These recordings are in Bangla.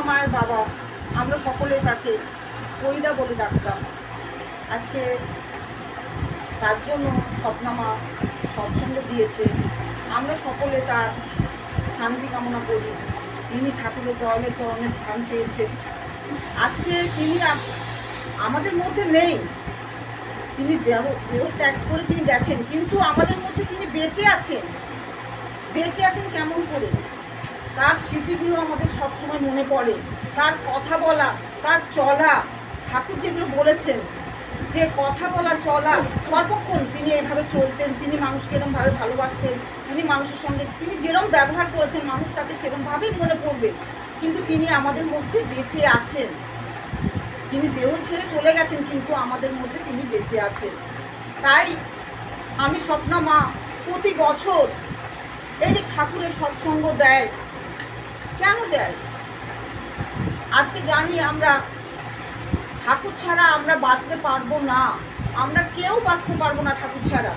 মায়ের বাবা, আমরা সকলে তাকে পরিদা বলে ডাকতাম। আজকে তার জন্য স্বপ্না মা সৎসঙ্গ দিয়েছে। আমরা সকলে তার শান্তি কামনা করি। তিনি ঠাকুরের দয়ালের চরণে স্থান পেয়েছেন। আজকে তিনি আমাদের মধ্যে নেই, তিনি দেহ ত্যাগ করে তিনি গেছেন, কিন্তু আমাদের মধ্যে তিনি বেঁচে আছেন। বেঁচে আছেন কেমন করে? তার স্মৃতিগুলো আমাদের সবসময় মনে পড়ে, তার কথা বলা, তার চলা। ঠাকুর যেগুলো বলেছেন যে কথা বলা চলা, সর্বক্ষণ তিনি এভাবে চলতেন, তিনি মানুষকে এরমভাবে ভালোবাসতেন, তিনি মানুষের সঙ্গে তিনি যেরকম ব্যবহার করেছেন মানুষ তাকে সেরকমভাবেই মনে পড়বে। কিন্তু তিনি আমাদের মধ্যে বেঁচে আছেন। তিনি দেহ ছেড়ে চলে গেছেন, কিন্তু আমাদের মধ্যে তিনি বেঁচে আছেন। তাই আমি স্বপ্না মা প্রতি বছর এই যে ঠাকুরের সৎসঙ্গ দেয়, কেন দেয়? আজকে জানি আমরা ঠাকুর ছাড়া আমরা বাঁচতে পারবো না, আমরা কেউ বাঁচতে পারবো না ঠাকুর ছাড়া।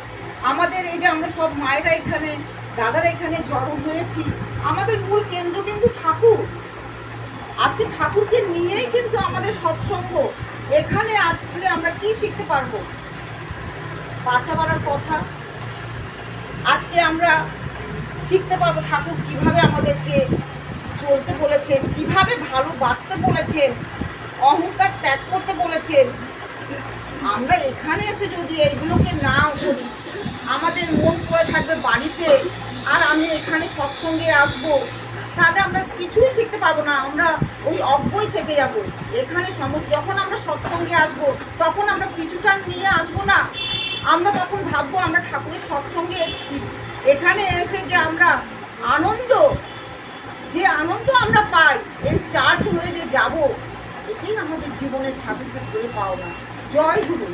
আমাদের এই যে আমরা সব মায়েরা এখানে, দাদারা এখানে জড়ো হয়েছি, আমাদের মূল কেন্দ্রবিন্দু ঠাকুর। আজকে ঠাকুরকে নিয়েই কিন্তু আমাদের সৎসঙ্গ। এখানে আসলে আমরা কি শিখতে পারবো? বাঁচা বাড়ার কথা। আজকে আমরা শিখতে পারবো ঠাকুর কিভাবে আমাদেরকে চলতে বলেছেন, কিভাবে ভালোবাসতে বলেছেন, অহংকার ত্যাগ করতে বলেছেন। আমরা এখানে এসে যদি এইগুলোকে না করি, আমাদের মন পড়ে থাকবে বাড়িতে, আর আমি এখানে সৎসঙ্গে আসবো, তাহলে আমরা কিছুই শিখতে পারবো না। আমরা ওই অজ্ঞই থেকে যাব। এখানে যখন আমরা সৎসঙ্গে আসবো, তখন আমরা কিছুটা নিয়ে আসবো না। আমরা তখন ভাববো আমরা ঠাকুরের সৎসঙ্গে এসেছি। এখানে এসে যে আমরা আনন্দ আমরা পাই, এই চার্জ হয়ে যে যাব, এটাই আমাদের জীবনের ঠাকুরকে ধরে পাওয়া না। জয় গুরু।